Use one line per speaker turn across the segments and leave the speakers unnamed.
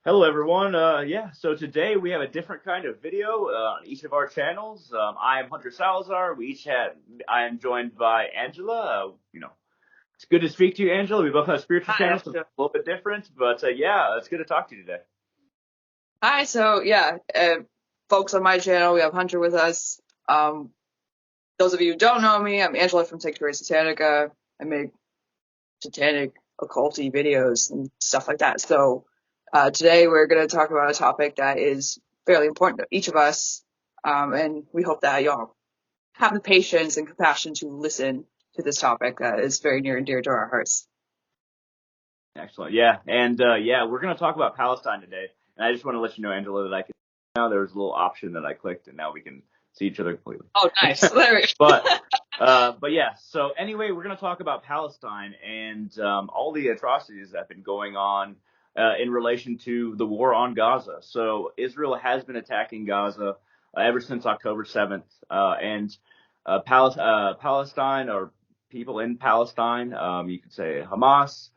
Hello, everyone. So today we have a different kind of video on each of our channels. I am Hunter Salazar. I am joined by Angela. It's good to speak to you, Angela. We both have spiritual
Hi.
channels, so it's a little bit different, but yeah, it's good to talk to you today.
Hi. Folks on my channel, we have Hunter with us. Um, those of you who don't know me, I'm Angela from Angela Satanica. I make satanic occulty videos and stuff like that. Today we're going to talk about a topic that is fairly important to each of us. And we hope that y'all have the patience and compassion to listen to this topic that is very near and dear to our hearts.
Excellent. Yeah, we're going to talk about Palestine today. And I just want to let you know, Angela, that I can now there's a little option that I clicked, and now we can see each other completely.
Oh, nice. There we
But but yeah. So anyway, we're going to talk about Palestine and all the atrocities that have been going on in relation to the war on Gaza. So Israel has been attacking Gaza ever since October 7th, and Palestine, or people in Palestine, you could say Hamas,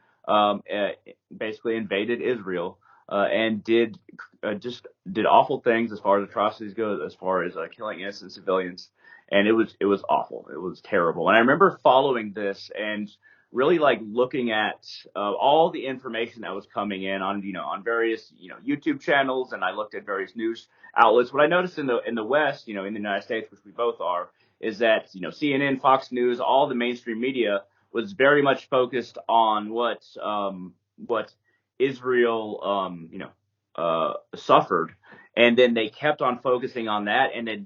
basically invaded Israel. And did awful things as far as atrocities go, as far as killing innocent civilians, and it was awful. It was terrible. And I remember following this and really like looking at all the information that was coming in on various YouTube channels, and I looked at various news outlets. What I noticed in the West, in the United States, which we both are, is that CNN, Fox News, all the mainstream media was very much focused on what Israel suffered, and then they kept on focusing on that, and then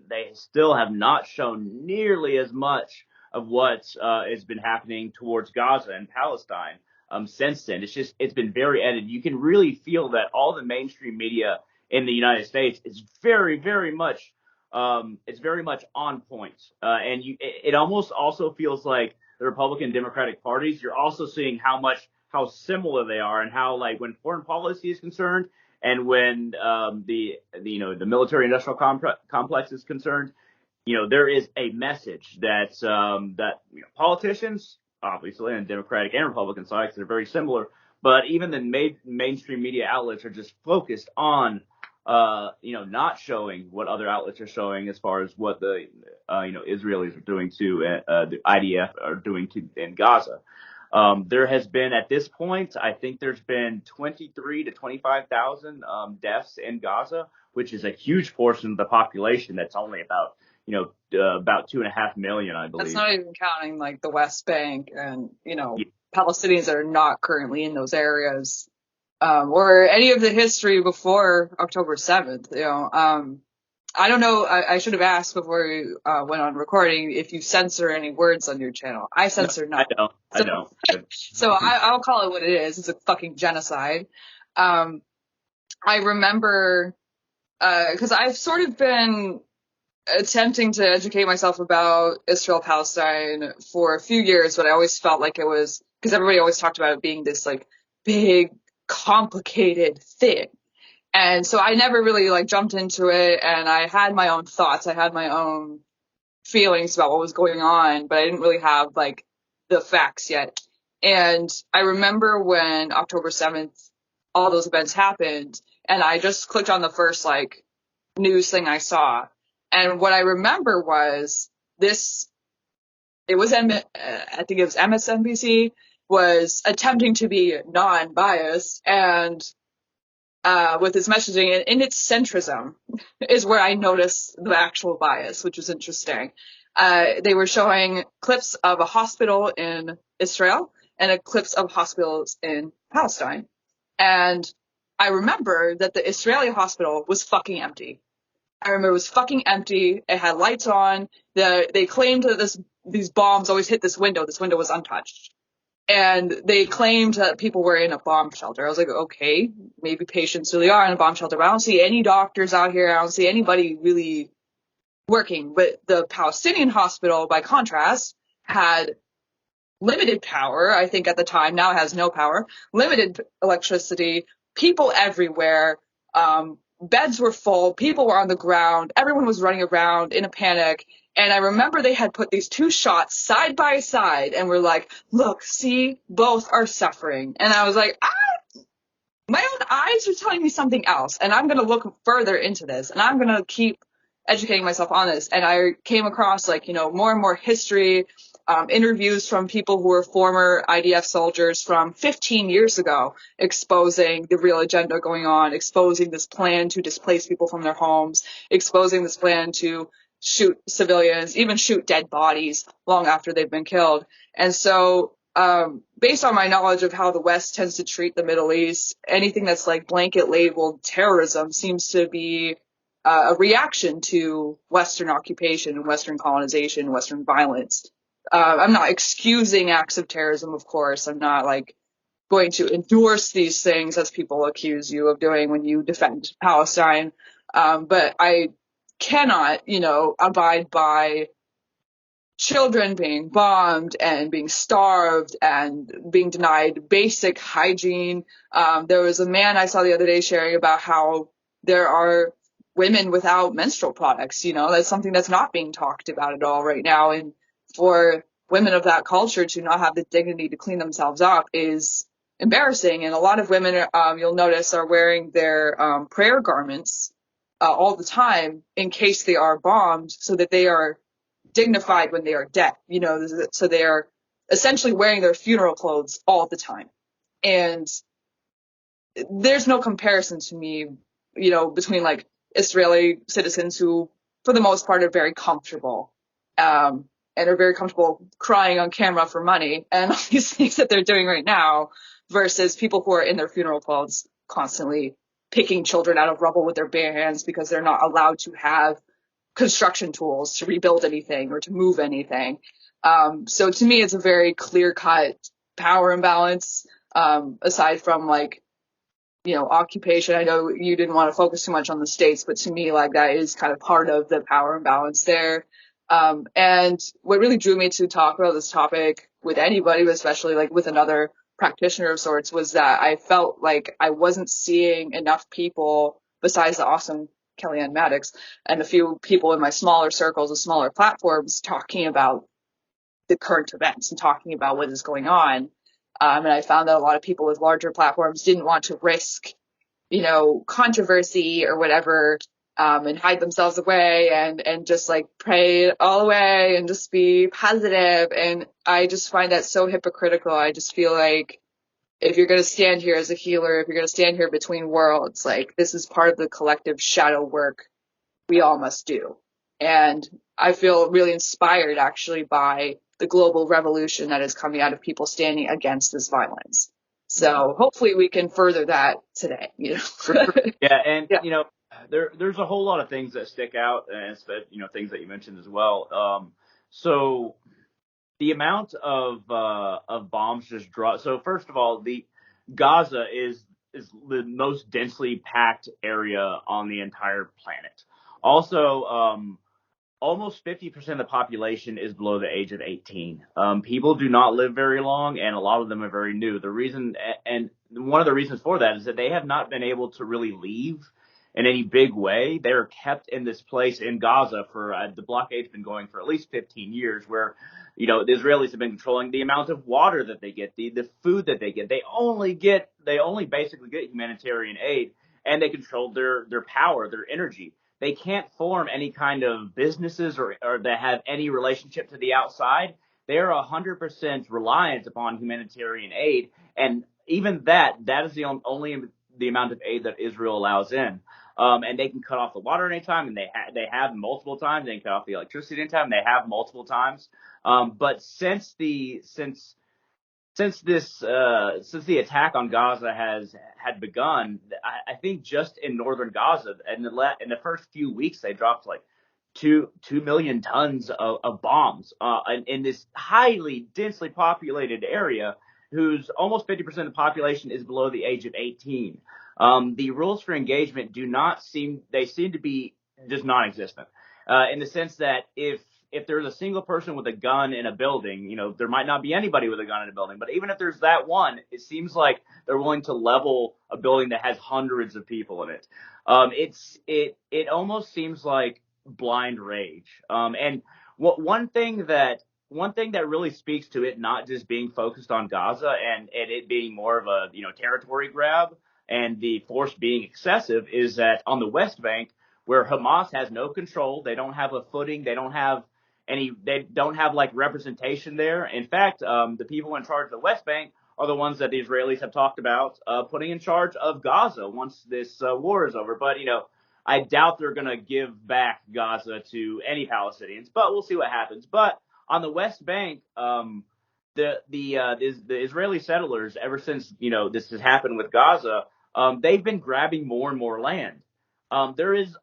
they still have not shown nearly as much of what has been happening towards Gaza and Palestine since then. It's been very edited. You can really feel that all the mainstream media in the United States is it's very much on point, and it almost also feels like the Republican Democratic parties. You're also seeing how similar they are, and how, like, when foreign policy is concerned, and when the military industrial complex is concerned, there is a message that politicians, obviously, on Democratic and Republican sides, they're very similar, but even the mainstream media outlets are just focused on not showing what other outlets are showing, as far as what the Israelis are doing to the IDF are doing to in Gaza. There has been, at this point, I think there's been 23 to 25,000 deaths in Gaza, which is a huge portion of the population. That's only about 2.5 million, I
That's
believe.
not even counting like the West Bank and,
Yeah.
Palestinians that are not currently in those areas, or any of the history before October 7th. I don't know. I should have asked before we went on recording if you censor any words on your channel. I
No,
censor
I
none.
don't. I
So,
don't.
I'll call it what it is. It's a fucking genocide. Um, I remember, because I've sort of been attempting to educate myself about Israel Palestine for a few years, but I always felt like it was because everybody always talked about it being this like big, complicated thing. And so I never really like jumped into it, and I had my own thoughts. I had my own feelings about what was going on, but I didn't really have like the facts yet. And I remember when October 7th, all those events happened, and I just clicked on the first like news thing I saw. And what I remember was this, it was, I think it was MSNBC, was attempting to be non-biased, and with its messaging, and in its centrism is where I noticed the actual bias, which was interesting. They were showing clips of a hospital in Israel and clips of hospitals in Palestine. And I remember that the Israeli hospital was fucking empty. I remember it was fucking empty. It had lights on. They claimed that these bombs always hit this window. This window was untouched. And they claimed that people were in a bomb shelter. I was like, okay, maybe patients really are in a bomb shelter, but I don't see any doctors out here. I don't see anybody really working. But the Palestinian hospital, by contrast, had limited power, I think at the time. Now it has no power. Limited electricity, people everywhere. Beds were full, people were on the ground, everyone was running around in a panic. And I remember they had put these two shots side by side and were like, look, see, both are suffering. And I was like, my own studies are telling me something else, and I'm going to look further into this, and I'm going to keep educating myself on this. And I came across more and more history, interviews from people who were former IDF soldiers from 15 years ago, exposing the real agenda going on, exposing this plan to displace people from their homes, exposing this plan to shoot civilians, even shoot dead bodies long after they've been killed. And so, based on my knowledge of how the West tends to treat the Middle East, anything that's like blanket labeled terrorism seems to be a reaction to Western occupation and Western colonization, Western violence. I'm not excusing acts of terrorism, of course. I'm not going to endorse these things as people accuse you of doing when you defend Palestine. But I cannot, abide by children being bombed and being starved and being denied basic hygiene. There was a man I saw the other day sharing about how there are women without menstrual products. That's something that's not being talked about at all right now. And for women of that culture to not have the dignity to clean themselves up is embarrassing. And a lot of women, you'll notice, are wearing their prayer garments all the time in case they are bombed, so that they are dignified when they are dead. So they are essentially wearing their funeral clothes all the time. And there's no comparison to me, between Israeli citizens who, for the most part, are very comfortable, and are very comfortable crying on camera for money and all these things that they're doing right now, versus people who are in their funeral clothes constantly picking children out of rubble with their bare hands because they're not allowed to have construction tools to rebuild anything or to move anything. So to me, it's a very clear-cut power imbalance, aside from occupation. I know you didn't want to focus too much on the states, but to me, that is kind of part of the power imbalance there. And what really drew me to talk about this topic with anybody, but especially with another practitioner of sorts, was that I felt like I wasn't seeing enough people besides the awesome Kellyanne Maddox and a few people in my smaller circles of smaller platforms talking about the current events and talking about what is going on. And I found that a lot of people with larger platforms didn't want to risk, controversy or whatever, and hide themselves away and just pray it all away and just be positive. And I just find that so hypocritical. I just feel like if you're going to stand here as a healer, if you're going to stand here between worlds, this is part of the collective shadow work we all must do. And I feel really inspired actually by the global revolution that is coming out of people standing against this violence. So hopefully we can further that today.
Yeah, and
Yeah.
there's a whole lot of things that stick out, and things that you mentioned as well. So the amount of bombs just dropped. So first of all, the Gaza is the most densely packed area on the entire planet. Also, almost 50% of the population is below the age of 18. People do not live very long, and a lot of them are very new. The reason, and one of the reasons for that, is that they have not been able to really leave in any big way. They're kept in this place in Gaza for the blockade's been going for at least 15 years, where the Israelis have been controlling the amount of water that they get, the food that they get. They only basically get humanitarian aid, and they control their power, their energy. They can't form any kind of businesses or that have any relationship to the outside. They're 100% reliant upon humanitarian aid, and even that is the only the amount of aid that Israel allows in. And they can cut off the water anytime, and they have multiple times. They can cut off the electricity anytime. They have multiple times. But since the attack on Gaza had begun, I think just in northern Gaza, in the first few weeks, they dropped 2 million tons of bombs in this highly densely populated area, whose almost 50% of the population is below the age of 18. The rules for engagement seem to be just non-existent, in the sense that if there's a single person with a gun in a building, there might not be anybody with a gun in a building, but even if there's that one, it seems like they're willing to level a building that has hundreds of people in it. It almost seems like blind rage. And one thing that really speaks to it not just being focused on Gaza and it being more of a territory grab, and the force being excessive is that on the West Bank, where Hamas has no control, they don't have a footing, they don't have like representation there. In fact, the people in charge of the West Bank are the ones that the Israelis have talked about putting in charge of Gaza once this war is over. But I doubt they're going to give back Gaza to any Palestinians, but we'll see what happens. But on the West Bank, the Israeli settlers, ever since this has happened with Gaza, they've been grabbing more and more land. There is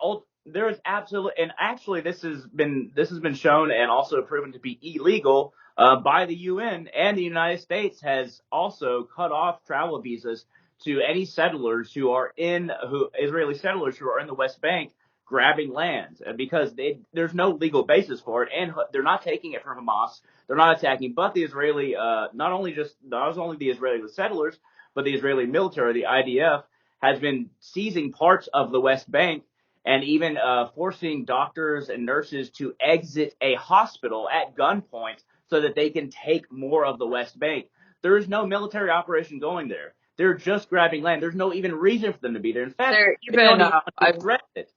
absolutely, and actually this has been shown and also proven to be illegal by the UN, and the United States has also cut off travel visas to any settlers Israeli settlers who are in the West Bank grabbing land, because there's no legal basis for it, and they're not taking it from Hamas. They're not attacking, but the Israeli, not only the Israeli settlers, but the Israeli military, the IDF, has been seizing parts of the West Bank and even forcing doctors and nurses to exit a hospital at gunpoint so that they can take more of the West Bank. There is no military operation going there. They're just grabbing land. There's no even reason for them to be there. In fact, they don't even address it.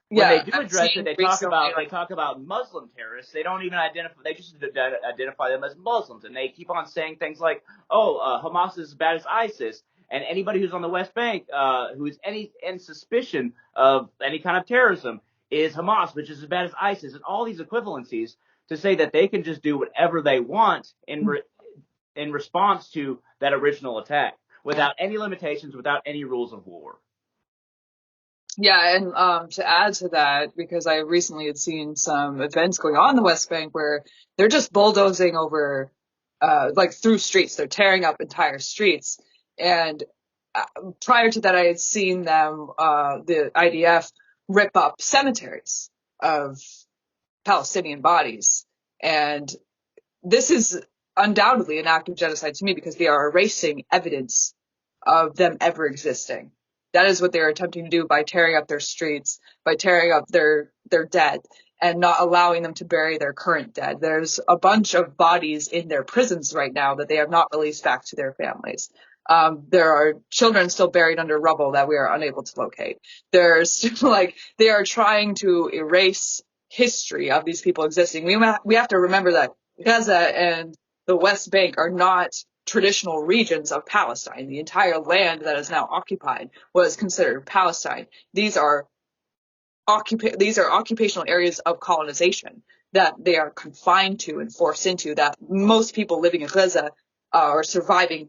When they do address it, they talk about Muslim terrorists. They don't even identify. They just identify them as Muslims, and they keep on saying things like, Hamas is as bad as ISIS, and anybody who's on the West Bank who is in suspicion of any kind of terrorism is Hamas, which is as bad as ISIS, and all these equivalencies to say that they can just do whatever they want in response to that original attack, without any limitations, without any rules of war.
Yeah, and to add to that, because I recently had seen some events going on in the West Bank where they're just bulldozing over, through streets. They're tearing up entire streets. And prior to that, I had seen them, the IDF, rip up cemeteries of Palestinian bodies. And this is undoubtedly an act of genocide to me, because they are erasing evidence of them ever existing. That is what they are attempting to do by tearing up their streets, by tearing up their dead, and not allowing them to bury their current dead. There's a bunch of bodies in their prisons right now that they have not released back to their families. There are children still buried under rubble that we are unable to locate. There's they are trying to erase history of these people existing. We have to remember that Gaza and the West Bank are not traditional regions of Palestine. The entire land that is now occupied was considered Palestine. These are occupational areas of colonization that they are confined to and forced into, that most people living in Gaza or surviving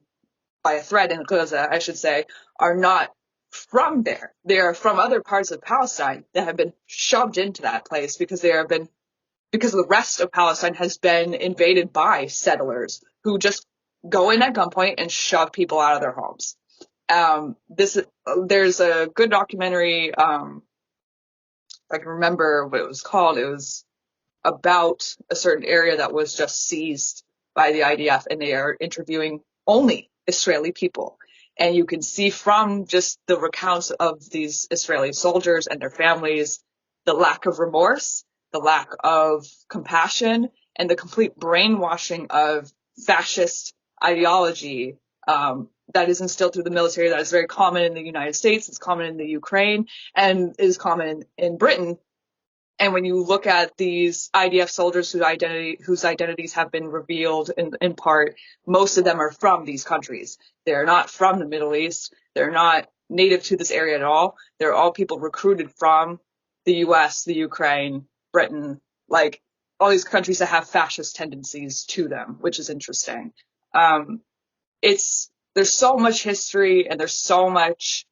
by a threat in Gaza, I should say, are not from there. They are from other parts of Palestine that have been shoved into that place because the rest of Palestine has been invaded by settlers who just go in at gunpoint and shove people out of their homes. There's a good documentary, I can remember what it was called. It was about a certain area that was just seized by the IDF, and they are interviewing only Israeli people. And you can see from just the recounts of these Israeli soldiers and their families, the lack of remorse, the lack of compassion, and the complete brainwashing of fascist ideology that is instilled through the military, that is very common in the United States, it's common in the Ukraine, and is common in Britain. And when you look at these IDF soldiers whose identities have been revealed in part, most of them are from these countries. They're not from the Middle East. They're not native to this area at all. They're all people recruited from the US, the Ukraine, Britain, all these countries that have fascist tendencies to them, which is interesting. There's so much history and there's so much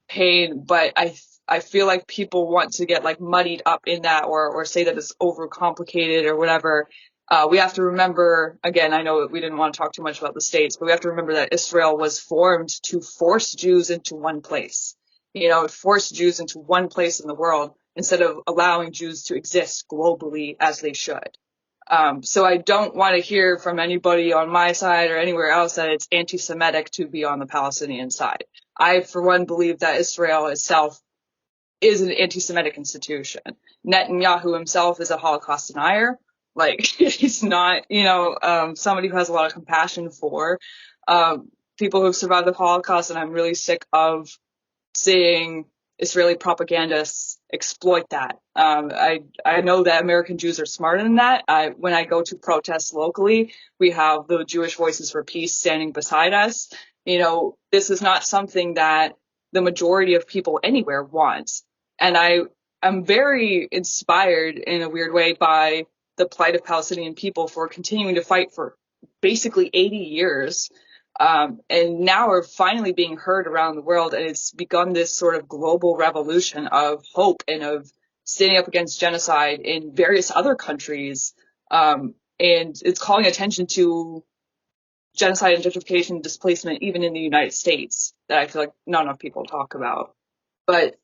pain, but I feel like people want to get muddied up in that or say that it's overcomplicated or whatever. We have to remember, again, I know we didn't want to talk too much about the states, but we have to remember that Israel was formed to force Jews into one place. It forced Jews into one place in the world instead of allowing Jews to exist globally as they should. So I don't want to hear from anybody on my side or anywhere else that it's anti-Semitic to be on the Palestinian side. I, for one, believe that Israel itself is an anti-Semitic institution. Netanyahu himself is a Holocaust denier. He's not, somebody who has a lot of compassion for people who've survived the Holocaust, and I'm really sick of seeing Israeli propagandists exploit that. I know that American Jews are smarter than that. When I go to protests locally, we have the Jewish Voices for Peace standing beside us. This is not something that the majority of people anywhere want. And I'm very inspired in a weird way by the plight of Palestinian people for continuing to fight for basically 80 years. And now we're finally being heard around the world, and it's begun this sort of global revolution of hope and of standing up against genocide in various other countries. And it's calling attention to genocide and gentrification and displacement even in the United States that I feel like not enough people talk about. But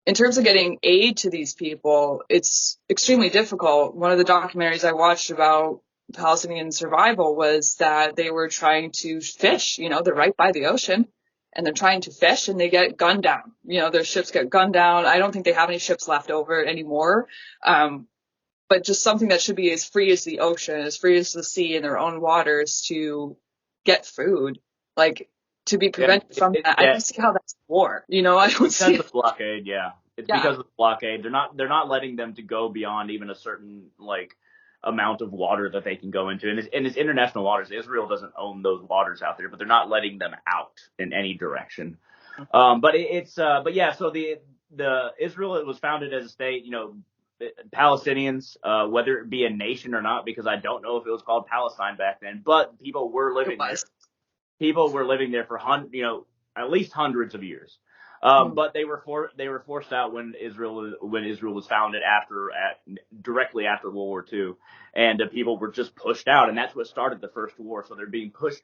in terms of getting aid to these people, it's extremely difficult. One of the documentaries I watched about Palestinian survival was that they were trying to fish. They're right by the ocean, and they're trying to fish, and they get gunned down. Their ships get gunned down. I don't think they have any ships left over anymore. But just something that should be as free as the ocean, as free as the sea in their own waters to get food, like to be prevented from that. I don't see how that's war. I don't see
because of the blockade. Yeah, it's because of the blockade. They're not letting them to go beyond even a certain amount of water that they can go into, and it's international waters. Israel doesn't own those waters out there, but they're not letting them out in any direction. But yeah. So the Israel, it was founded as a state. Palestinians, whether it be a nation or not, because I don't know if it was called Palestine back then, but people were living there. People were living there for at least hundreds of years. But they were forced out when Israel was founded directly after World War II, and people were just pushed out, and that's what started the first war. So they're being pushed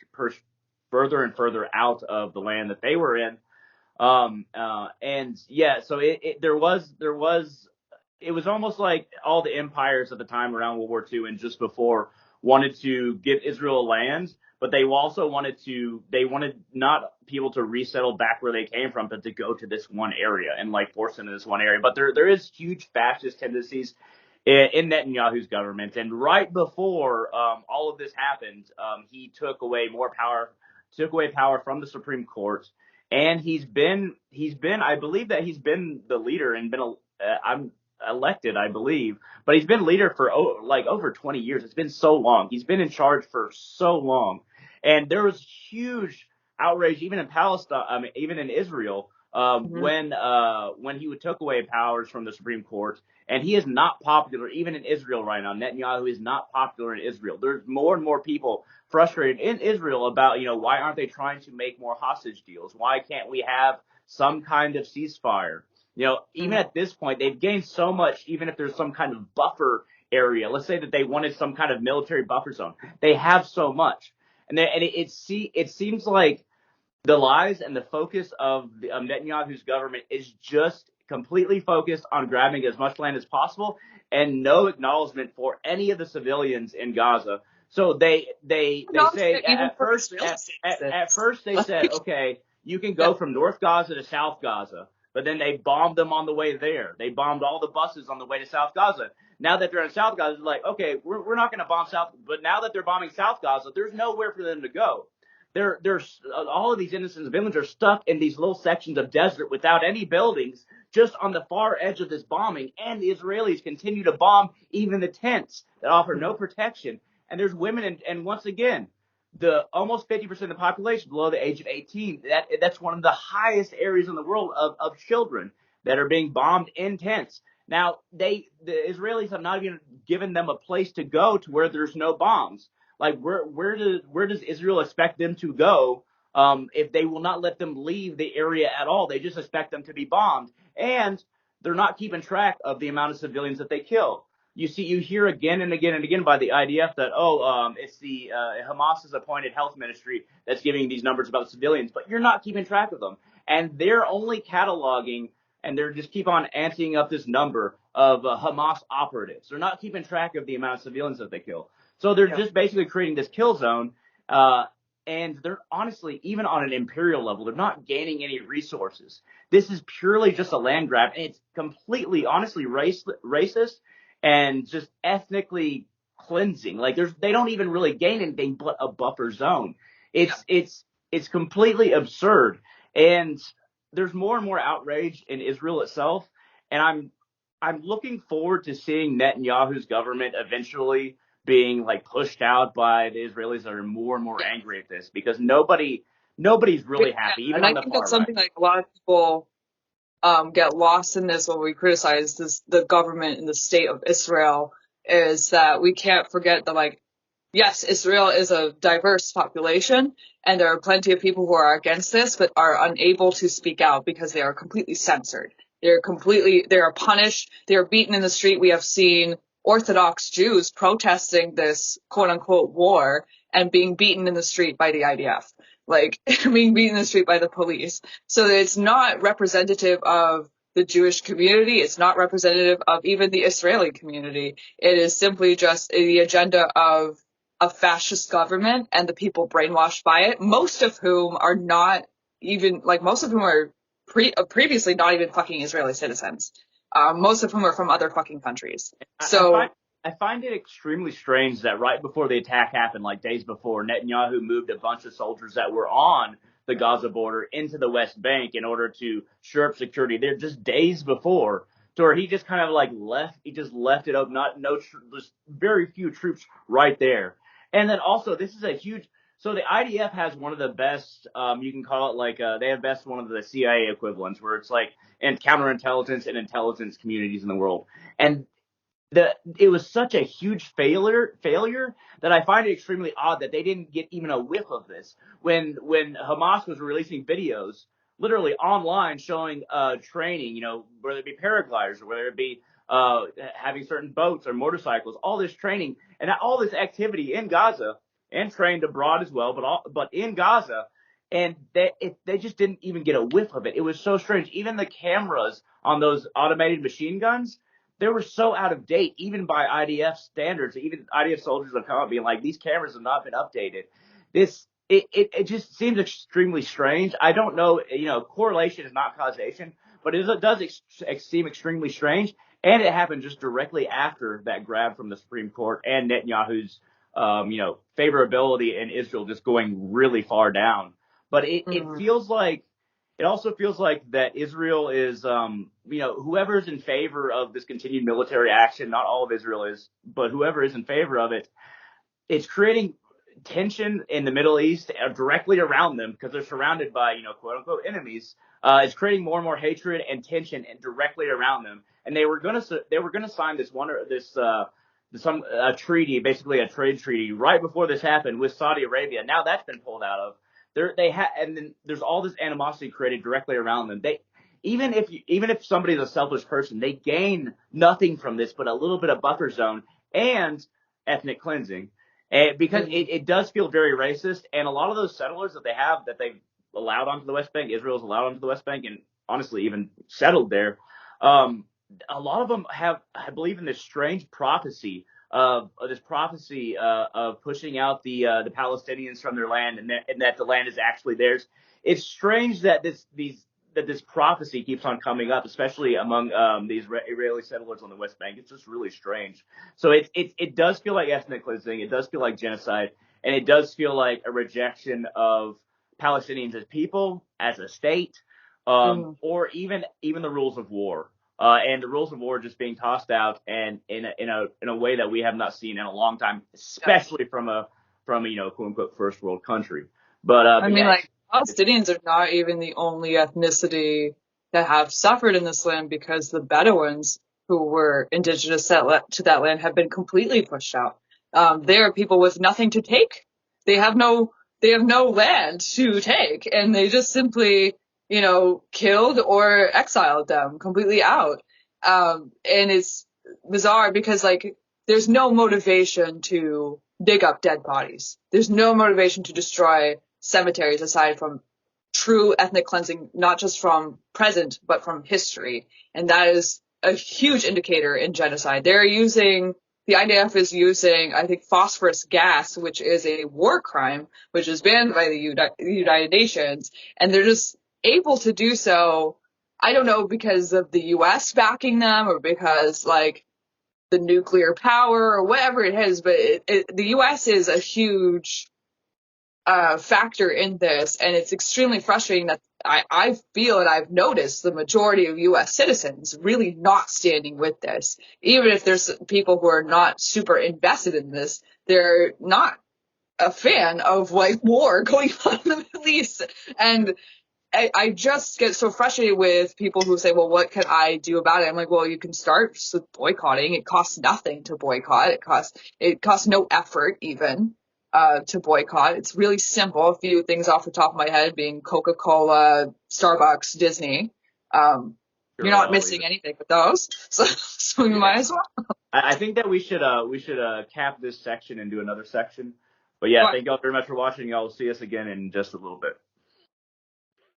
further and further out of the land that they were in. And yeah, so it was almost like all the empires at the time around World War II and just before wanted to give Israel land, but they also wanted not people to resettle back where they came from, but to go to this one area and force into this one area. But there is huge fascist tendencies in Netanyahu's government. And right before all of this happened, he took away power from the Supreme Court. And he's been I believe that he's been the leader and been I'm elected, I believe, but he's been leader for over 20 years. It's been so long. He's been in charge for so long. And there was huge outrage even in Palestine, even in Israel, when he took away powers from the Supreme Court. And he is not popular even in Israel right now. Netanyahu is not popular in Israel. There's more and more people frustrated in Israel about, why aren't they trying to make more hostage deals? Why can't we have some kind of ceasefire? Even at this point, they've gained so much, even if there's some kind of buffer area. Let's say that they wanted some kind of military buffer zone. They have so much. And it seems like the lies and the focus of Netanyahu's government is just completely focused on grabbing as much land as possible and no acknowledgement for any of the civilians in Gaza. So they say at first they said, okay, you can go from North Gaza to South Gaza. But then they bombed them on the way there. They bombed all the buses on the way to South Gaza. Now that they're in South Gaza, they're like, okay, we're not going to bomb South. But now that they're bombing South Gaza, there's nowhere for them to go. There's all of these innocent civilians are stuck in these little sections of desert without any buildings, just on the far edge of this bombing. And the Israelis continue to bomb even the tents that offer no protection. And there's women, and once again, the almost 50% of the population below the age of 18. That's one of the highest areas in the world of children that are being bombed in tents. Now, the Israelis have not even given them a place to go to where there's no bombs. Where does Israel expect them to go if they will not let them leave the area at all? They just expect them to be bombed, and they're not keeping track of the amount of civilians that they kill. You hear again and again and again by the IDF that, it's the Hamas's appointed health ministry that's giving these numbers about civilians, but you're not keeping track of them. And they're only cataloging, and they're just keep on amping up this number of Hamas operatives. They're not keeping track of the amount of civilians that they kill. So they're just basically creating this kill zone, and they're honestly, even on an imperial level, they're not gaining any resources. This is purely just a land grab, and it's completely, honestly, racist. And just ethnically cleansing. They don't even really gain anything but a buffer zone. It's completely absurd. And there's more and more outrage in Israel itself, and I'm looking forward to seeing Netanyahu's government eventually being like pushed out by the Israelis that are more and more
Yeah.
angry at this, because nobody's really happy, even
And
on
I
the
think
far
that's
right.
something like a lot of people get lost in this when we criticize the government and the state of Israel, is that we can't forget that, like, yes, Israel is a diverse population, and there are plenty of people who are against this, but are unable to speak out because they are completely censored. They are punished. They are beaten in the street. We have seen Orthodox Jews protesting this quote unquote war and being beaten in the street by the IDF, like being beaten in the street by the police. So it's not representative of the Jewish community. It's not representative of even the Israeli community. It is simply just the agenda of a fascist government and the people brainwashed by it, most of whom are not even, like, most of whom are previously not even fucking Israeli citizens. Most of whom are from other fucking countries.
I
So,
find it extremely strange that right before the attack happened, like days before, Netanyahu moved a bunch of soldiers that were on the Gaza border into the West Bank in order to shore up security. They're just days before, to where he just kind of like left. He just left it open. Just very few troops right there. And then also, this is a huge. So the IDF has one of the best. You can call it like they have best one of the CIA equivalents, where it's like in counterintelligence and intelligence communities in the world. And it was such a huge failure that I find it extremely odd that they didn't get even a whiff of this when Hamas was releasing videos literally online showing training, whether it be paragliders or whether it be having certain boats or motorcycles, all this training and all this activity in Gaza and trained abroad as well, but in Gaza, and they just didn't even get a whiff of it. It was so strange. Even the cameras on those automated machine guns, they were so out of date, even by IDF standards. Even IDF soldiers have come up being like, these cameras have not been updated. It just seems extremely strange. I don't know, correlation is not causation, but it does seem extremely strange. And it happened just directly after that grab from the Supreme Court and Netanyahu's, favorability in Israel just going really far down. But it also feels like that Israel is, whoever's in favor of this continued military action, not all of Israel is, but whoever is in favor of it, it's creating tension in the Middle East directly around them because they're surrounded by, quote unquote enemies. It's creating more and more hatred and tension and directly around them. And they were gonna sign a treaty, basically a trade treaty, right before this happened with Saudi Arabia. Now that's been pulled out of. And then there's all this animosity created directly around them. Even if somebody's a selfish person, they gain nothing from this but a little bit of buffer zone and ethnic cleansing, because it does feel very racist. And a lot of those settlers that they've allowed onto the West Bank, Israel's allowed onto the West Bank, and honestly even settled there. A lot of them I believe in this strange prophecy of pushing out the Palestinians from their land, and that the land is actually theirs. It's strange that this prophecy keeps on coming up, especially among the Israeli settlers on the West Bank. It's just really strange. So it does feel like ethnic cleansing. It does feel like genocide, and it does feel like a rejection of Palestinians as people, as a state, or even the rules of war. And the rules of war just being tossed out, and in a way that we have not seen in a long time, especially from a quote unquote first world country. But
like, Palestinians are not even the only ethnicity that have suffered in this land, because the Bedouins who were indigenous to that land have been completely pushed out. They are people with nothing to take. They have no land to take, and they just simply, killed or exiled them completely out. And it's bizarre because, like, there's no motivation to dig up dead bodies. There's no motivation to destroy cemeteries aside from true ethnic cleansing, not just from present, but from history. And that is a huge indicator in genocide. The IDF is using, I think, phosphorus gas, which is a war crime, which is banned by the United Nations. And they're just able to do so, I don't know, because of the US backing them, or because, like, the nuclear power or whatever it is. But the US is a huge factor in this, and it's extremely frustrating that I feel and I've noticed the majority of U.S. citizens really not standing with this. Even if there's people who are not super invested in this, they're not a fan of like war going on in the Middle East. And I just get so frustrated with people who say, well, what can I do about it? I'm like, well, you can start just with boycotting. It costs nothing to boycott. It costs no effort even to boycott. It's really simple. A few things off the top of my head being Coca-Cola, Starbucks, Disney. You're not missing anything with those. So you might as well.
I think that we should cap this section and do another section. But yeah, thank y'all very much for watching. Y'all will see us again in just a little bit.